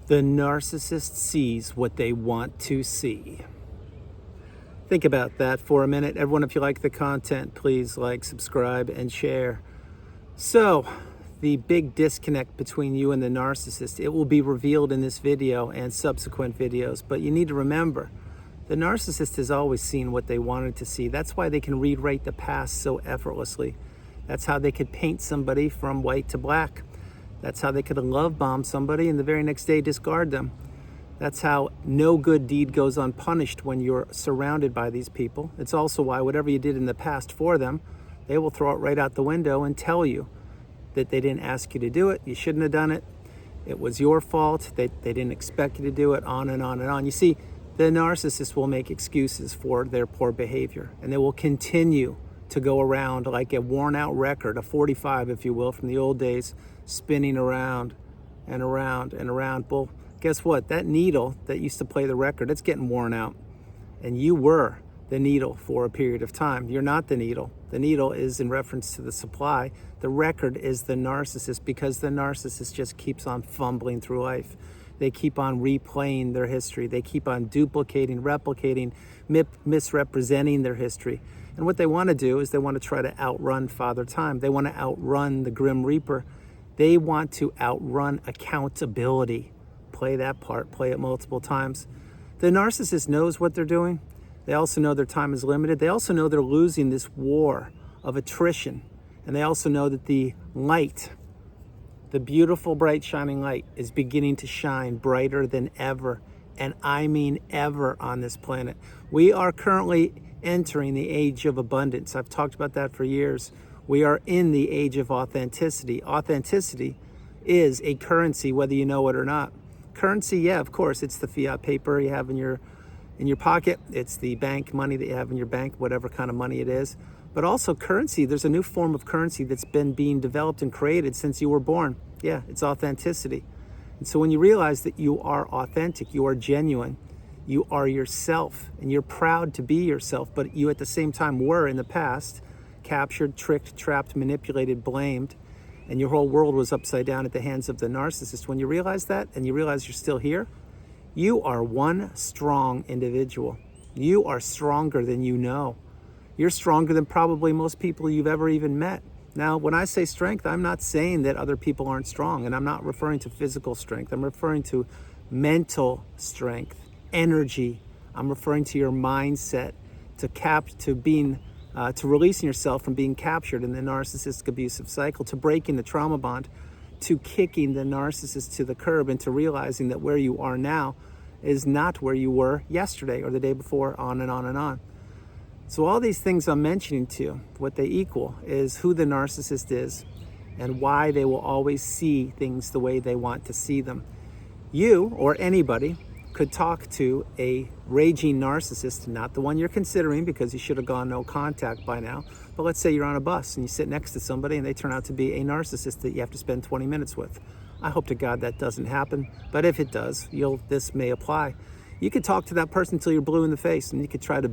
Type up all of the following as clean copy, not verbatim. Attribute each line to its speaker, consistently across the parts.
Speaker 1: The narcissist sees what they want to see. Think about that for a minute. Everyone, if you like the content, please like, subscribe, and share. So, the big disconnect between you and the narcissist, it will be revealed in this video and subsequent videos, but you need to remember, the narcissist has always seen what they wanted to see. That's why they can rewrite the past so effortlessly. That's how they could paint somebody from white to black. That's how they could love bomb somebody and the very next day discard them. That's how no good deed goes unpunished when you're surrounded by these people. It's also why whatever you did in the past for them, they will throw it right out the window and tell you that they didn't ask you to do it, you shouldn't have done it, it was your fault, they didn't expect you to do it, on and on and on. You see, the narcissist will make excuses for their poor behavior, and they will continue to go around like a worn out record, a 45, if you will, from the old days, spinning around and around and around. Well, guess what? That needle that used to play the record, it's getting worn out. And you were the needle for a period of time. You're not the needle. The needle is in reference to the supply. The record is the narcissist, because the narcissist just keeps on fumbling through life. They keep on replaying their history. They keep on duplicating, replicating, misrepresenting their history. And what they want to do is they want to try to outrun Father Time. They want to outrun the Grim Reaper. They want to outrun accountability. Play that part, play it multiple times. The narcissist knows what they're doing. They also know their time is limited. They also know they're losing this war of attrition. And they also know that the light, the beautiful, bright, shining light, is beginning to shine brighter than ever. And I mean ever on this planet. We are currently entering the age of abundance. I've talked about that for years. We are in the age of authenticity. Authenticity is a currency, whether you know it or not. Currency, yeah, of course, it's the fiat paper you have in your pocket. It's the bank money that you have in your bank, whatever kind of money it is. But also currency, there's a new form of currency that's been being developed and created since you were born. Yeah, it's authenticity. And so when you realize that you are authentic, you are genuine, you are yourself, and you're proud to be yourself, but you at the same time were in the past captured, tricked, trapped, manipulated, blamed, and your whole world was upside down at the hands of the narcissist. When you realize that, and you realize you're still here, you are one strong individual. You are stronger than you know. You're stronger than probably most people you've ever even met. Now, when I say strength, I'm not saying that other people aren't strong, and I'm not referring to physical strength. I'm referring to mental strength, energy. I'm referring to your mindset, to releasing yourself from being captured in the narcissistic abusive cycle, to breaking the trauma bond, to kicking the narcissist to the curb, and to realizing that where you are now is not where you were yesterday or the day before, on and on and on. So all these things I'm mentioning to you, what they equal is who the narcissist is and why they will always see things the way they want to see them. You or anybody could talk to a raging narcissist, not the one you're considering because you should have gone no contact by now, but let's say you're on a bus and you sit next to somebody and they turn out to be a narcissist that you have to spend 20 minutes with. I hope to God that doesn't happen, but if it does, this may apply. You could talk to that person until you're blue in the face, and you could try to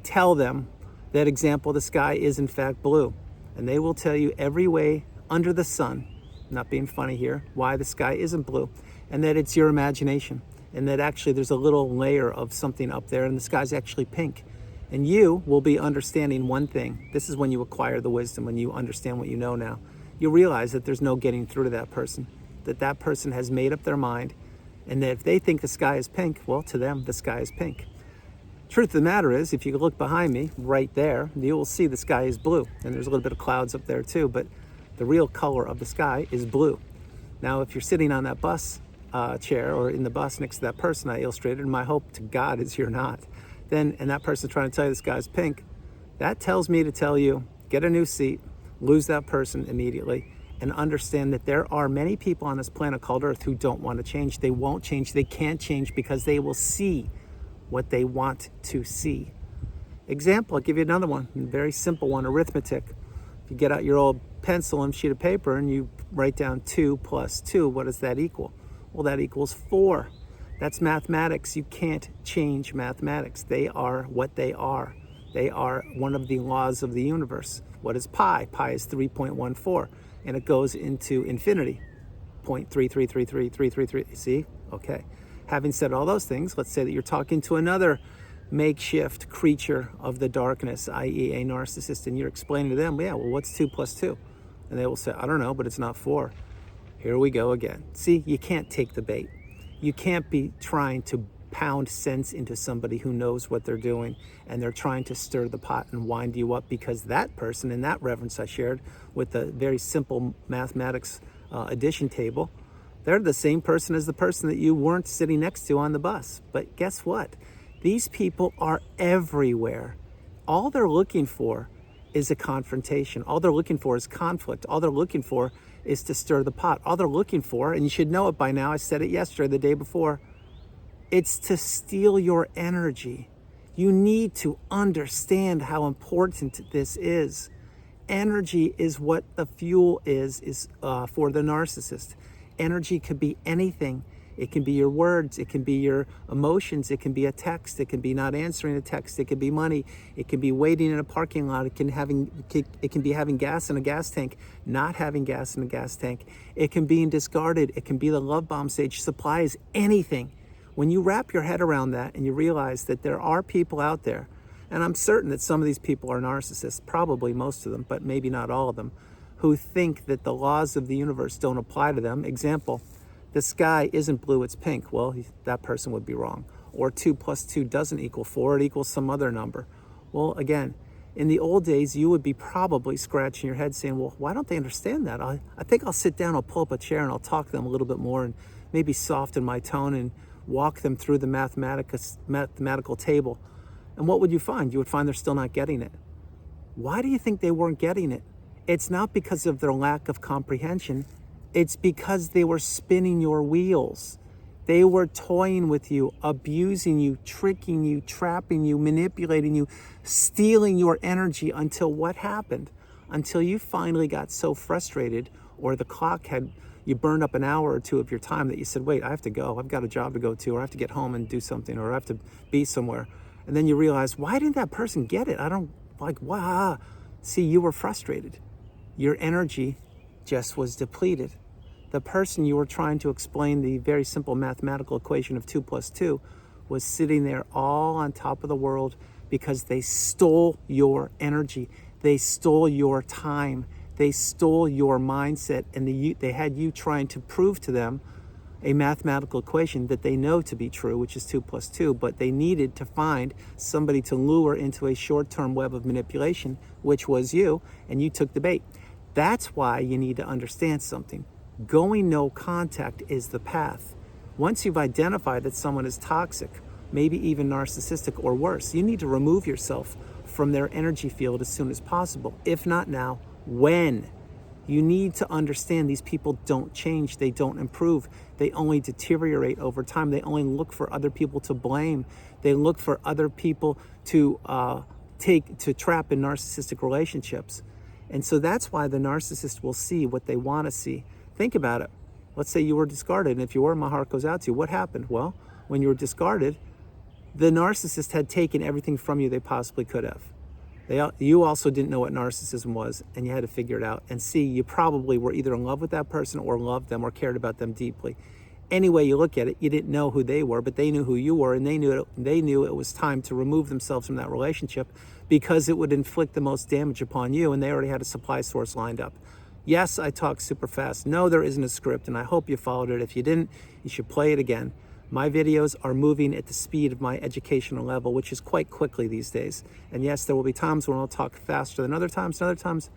Speaker 1: tell them that example, the sky is in fact blue, and they will tell you every way under the sun, not being funny here, why the sky isn't blue, and that it's your imagination, and that actually there's a little layer of something up there and the sky's actually pink. And you will be understanding one thing. This is when you acquire the wisdom, when you understand what you know now. You realize that there's no getting through to that person, that person has made up their mind, and that if they think the sky is pink, well, to them, the sky is pink. Truth of the matter is, if you look behind me, right there, you will see the sky is blue. And there's a little bit of clouds up there too, but the real color of the sky is blue. Now, if you're sitting on that bus chair or in the bus next to that person I illustrated, and my hope to God is you're not, and that person's trying to tell you the sky's pink, that tells me to tell you, get a new seat, lose that person immediately, and understand that there are many people on this planet called Earth who don't want to change. They won't change. They can't change because they will see what they want to see. Example, I'll give you another one, a very simple one, arithmetic. If you get out your old pencil and sheet of paper and you write down 2 plus 2, what does that equal? Well, that equals 4. That's mathematics. You can't change mathematics. They are what they are. They are one of the laws of the universe. What is pi? Pi is 3.14, and it goes into infinity. 0.3333333. See? Okay. Having said all those things, let's say that you're talking to another makeshift creature of the darkness, i.e. a narcissist, and you're explaining to them, yeah, well, what's 2 plus 2? And they will say, I don't know, but it's not 4. Here we go again. See, you can't take the bait. You can't be trying to pound sense into somebody who knows what they're doing, and they're trying to stir the pot and wind you up, because that person, in that reference I shared with the very simple mathematics addition table, they're the same person as the person that you weren't sitting next to on the bus. But guess what? These people are everywhere. All they're looking for is a confrontation. All they're looking for is conflict. All they're looking for is to stir the pot. All they're looking for, and you should know it by now, I said it yesterday, the day before, it's to steal your energy. You need to understand how important this is. Energy is what the fuel is for the narcissist. Energy could be anything. It can be your words, it can be your emotions, it can be a text, it can be not answering a text, it can be money, it can be waiting in a parking lot, it can be having gas in a gas tank, not having gas in a gas tank, it can be discarded, it can be the love bomb stage, supplies, anything. When you wrap your head around that and you realize that there are people out there, and I'm certain that some of these people are narcissists, probably most of them, but maybe not all of them, who think that the laws of the universe don't apply to them. Example, the sky isn't blue, it's pink. Well, that person would be wrong. Or 2 plus 2 doesn't equal 4, it equals some other number. Well, again, in the old days, you would be probably scratching your head saying, well, why don't they understand that? I think I'll sit down, I'll pull up a chair, and I'll talk to them a little bit more, and maybe soften my tone and walk them through the mathematical table. And what would you find? You would find they're still not getting it. Why do you think they weren't getting it? It's not because of their lack of comprehension. It's because they were spinning your wheels. They were toying with you, abusing you, tricking you, trapping you, manipulating you, stealing your energy until what happened? Until you finally got so frustrated, or the clock had, you burned up an hour or two of your time, that you said, wait, I have to go. I've got a job to go to, or I have to get home and do something, or I have to be somewhere. And then you realize, why didn't that person get it? I don't, like, wow. See, you were frustrated. Your energy just was depleted. The person you were trying to explain the very simple mathematical equation of 2 plus 2 was sitting there all on top of the world, because they stole your energy. They stole your time. They stole your mindset, and they had you trying to prove to them a mathematical equation that they know to be true, which is 2 plus 2, but they needed to find somebody to lure into a short-term web of manipulation, which was you, and you took the bait. That's why you need to understand something. Going no contact is the path. Once you've identified that someone is toxic, maybe even narcissistic or worse, you need to remove yourself from their energy field as soon as possible. If not now, when? You need to understand these people don't change, they don't improve, they only deteriorate over time. They only look for other people to blame. They look for other people to trap in narcissistic relationships. And so that's why the narcissist will see what they want to see. Think about it. Let's say you were discarded, and if you were, my heart goes out to you. What happened? Well, when you were discarded, the narcissist had taken everything from you they possibly could have. You also didn't know what narcissism was, and you had to figure it out. And see, you probably were either in love with that person, or loved them, or cared about them deeply. Any way you look at it, you didn't know who they were, but they knew who you were, and they knew it was time to remove themselves from that relationship, because it would inflict the most damage upon you, and they already had a supply source lined up. Yes, I talk super fast. No, there isn't a script, and I hope you followed it. If you didn't, you should play it again. My videos are moving at the speed of my educational level, which is quite quickly these days. And yes, there will be times when I'll talk faster than other times, and other times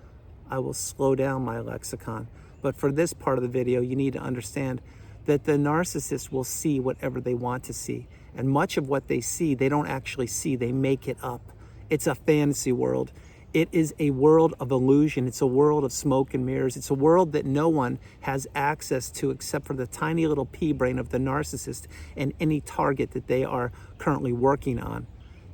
Speaker 1: I will slow down my lexicon. But for this part of the video, you need to understand that the narcissist will see whatever they want to see. And much of what they see, they don't actually see, they make it up. It's a fantasy world. It is a world of illusion. It's a world of smoke and mirrors. It's a world that no one has access to except for the tiny little pea brain of the narcissist and any target that they are currently working on.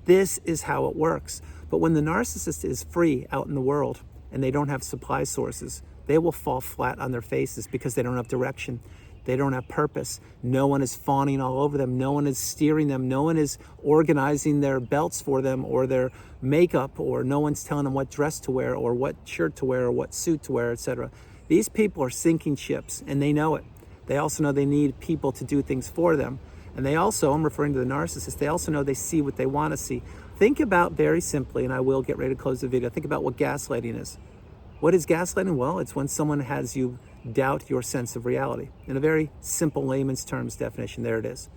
Speaker 1: This is how it works. But when the narcissist is free out in the world and they don't have supply sources, they will fall flat on their faces because they don't have direction. They don't have purpose. No one is fawning all over them. No one is steering them. No one is organizing their belts for them or their makeup, or no one's telling them what dress to wear or what shirt to wear or what suit to wear, etc. These people are sinking ships, and they know it. They also know they need people to do things for them. And they also, I'm referring to the narcissist, they also know they see what they want to see. Think about, very simply, and I will get ready to close the video, think about what gaslighting is. What is gaslighting? Well, it's when someone has you doubt your sense of reality. In a very simple layman's terms definition, there it is.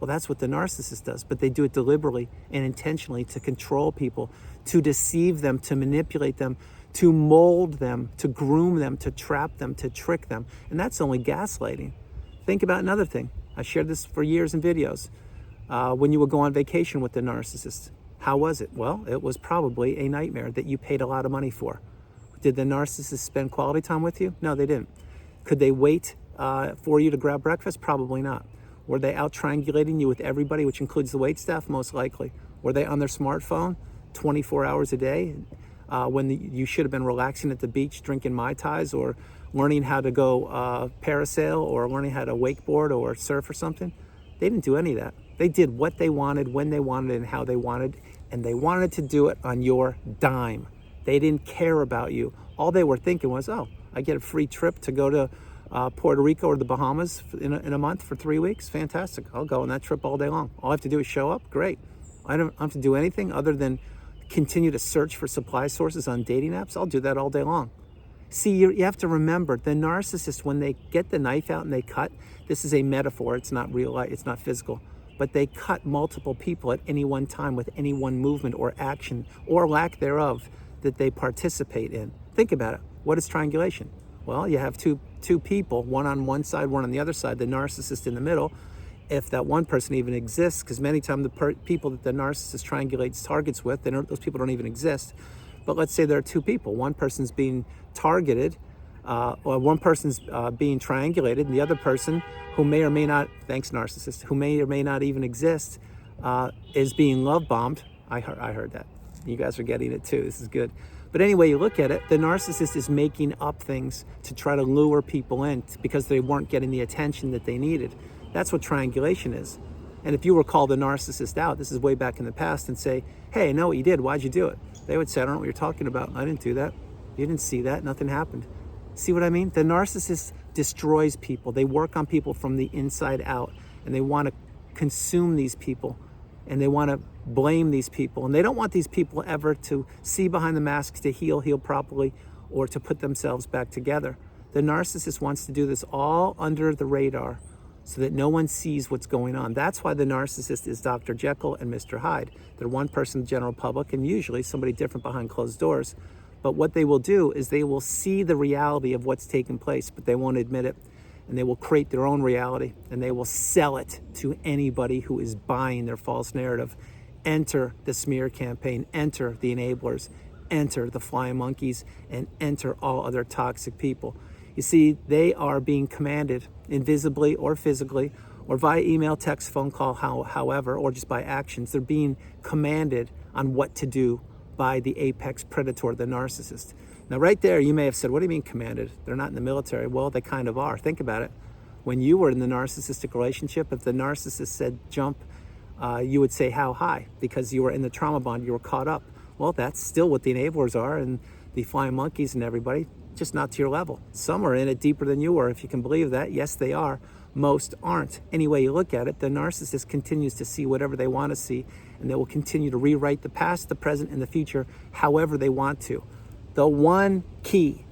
Speaker 1: Well, that's what the narcissist does, but they do it deliberately and intentionally to control people, to deceive them, to manipulate them, to mold them, to groom them, to trap them, to trick them. And that's only gaslighting. Think about another thing. I shared this for years in videos. When you would go on vacation with the narcissist, how was it? Well, it was probably a nightmare that you paid a lot of money for. Did the narcissist spend quality time with you? No, they didn't. Could they wait for you to grab breakfast? Probably not. Were they out triangulating you with everybody, which includes the waitstaff? Most likely. Were they on their smartphone 24 hours a day when you should have been relaxing at the beach, drinking Mai Tais, or learning how to go parasail, or learning how to wakeboard or surf or something? They didn't do any of that. They did what they wanted, when they wanted, and how they wanted, and they wanted to do it on your dime. They didn't care about you. All they were thinking was, oh, I get a free trip to go to Puerto Rico or the Bahamas in a month for 3 weeks. Fantastic. I'll go on that trip all day long. All I have to do is show up. Great. I don't have to do anything other than continue to search for supply sources on dating apps. I'll do that all day long. See, you have to remember, the narcissist, when they get the knife out and they cut, this is a metaphor. It's not real life. It's not physical. But they cut multiple people at any one time with any one movement or action or lack thereof that they participate in. Think about it. What is triangulation? Well, you have two people, one on one side, one on the other side, the narcissist in the middle, if that one person even exists, because many times the people that the narcissist triangulates targets with, those people don't even exist. But let's say there are two people. One person's being targeted, or one person's being triangulated, and the other person, who may or may not, thanks narcissist, who may or may not even exist, is being love bombed. I heard that. You guys are getting it too. This is good. But anyway, you look at it, the narcissist is making up things to try to lure people in because they weren't getting the attention that they needed. That's what triangulation is. And if you were called a narcissist out, this is way back in the past, and say, hey, I know what you did. Why'd you do it? They would say, I don't know what you're talking about. I didn't do that. You didn't see that. Nothing happened. See what I mean? The narcissist destroys people. They work on people from the inside out, and they want to consume these people, and they want to blame these people. And they don't want these people ever to see behind the masks, to heal properly, or to put themselves back together. The narcissist wants to do this all under the radar so that no one sees what's going on. That's why the narcissist is Dr. Jekyll and Mr. Hyde. They're one person, the general public, and usually somebody different behind closed doors. But what they will do is they will see the reality of what's taking place, but they won't admit it. And they will create their own reality, and they will sell it to anybody who is buying their false narrative. Enter the smear campaign, enter the enablers, enter the flying monkeys, and enter all other toxic people. You see, they are being commanded invisibly or physically, or via email, text, phone call, however, or just by actions. They're being commanded on what to do by the apex predator, the narcissist. Now, right there, you may have said, what do you mean commanded? They're not in the military. Well, they kind of are. Think about it. When you were in the narcissistic relationship, if the narcissist said jump, you would say how high, because you were in the trauma bond, you were caught up. Well, that's still what the enablers are, and the flying monkeys and everybody, just not to your level. Some are in it deeper than you were, if you can believe that. Yes, they are. Most aren't. Any way you look at it, the narcissist continues to see whatever they want to see, and they will continue to rewrite the past, the present, and the future however they want to. The one key,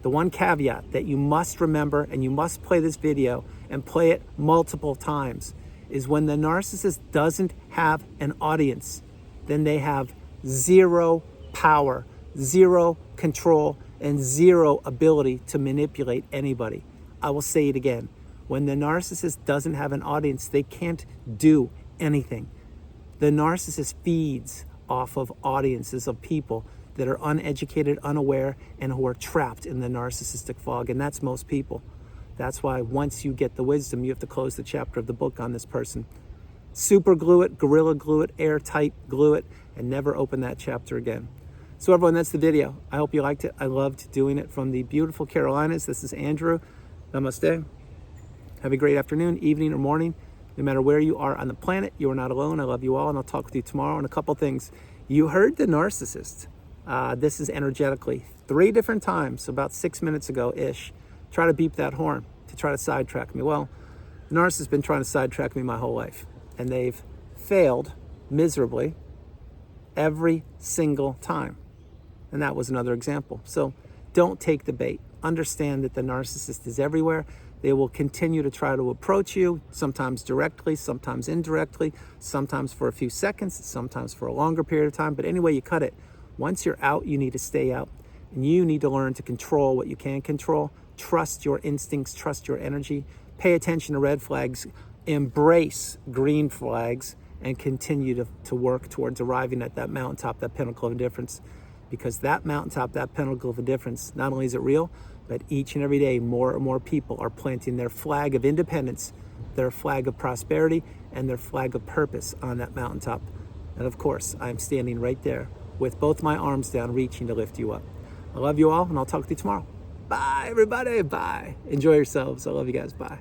Speaker 1: the one caveat that you must remember, and you must play this video and play it multiple times, is when the narcissist doesn't have an audience, then they have zero power, zero control, and zero ability to manipulate anybody. I will say it again. When the narcissist doesn't have an audience, they can't do anything. The narcissist feeds off of audiences of people that are uneducated, unaware, and who are trapped in the narcissistic fog. And that's most people. That's why once you get the wisdom, you have to close the chapter of the book on this person. Super glue it, gorilla glue it, airtight glue it, and never open that chapter again. So everyone, that's the video. I hope you liked it. I loved doing it from the beautiful Carolinas. This is Andrew. Namaste. Have a great afternoon, evening, or morning. No matter where you are on the planet, you are not alone. I love you all, and I'll talk with you tomorrow on a couple things. You heard the narcissist. This is energetically 3 different times, about 6 minutes ago-ish. Try to beep that horn to try to sidetrack me. Well, the narcissist has been trying to sidetrack me my whole life, and they've failed miserably every single time. And that was another example. So don't take the bait. Understand that the narcissist is everywhere. They will continue to try to approach you, sometimes directly, sometimes indirectly, sometimes for a few seconds, sometimes for a longer period of time. But anyway you cut it, once you're out, you need to stay out. And you need to learn to control what you can control. Trust your instincts, trust your energy. Pay attention to red flags, embrace green flags, and continue to work towards arriving at that mountaintop, that pinnacle of indifference. Because that mountaintop, that pinnacle of indifference, not only is it real, but each and every day more and more people are planting their flag of independence, their flag of prosperity, and their flag of purpose on that mountaintop. And of course, I'm standing right there with both my arms down, reaching to lift you up. I love you all, and I'll talk to you tomorrow. Bye, everybody. Bye. Enjoy yourselves. I love you guys. Bye.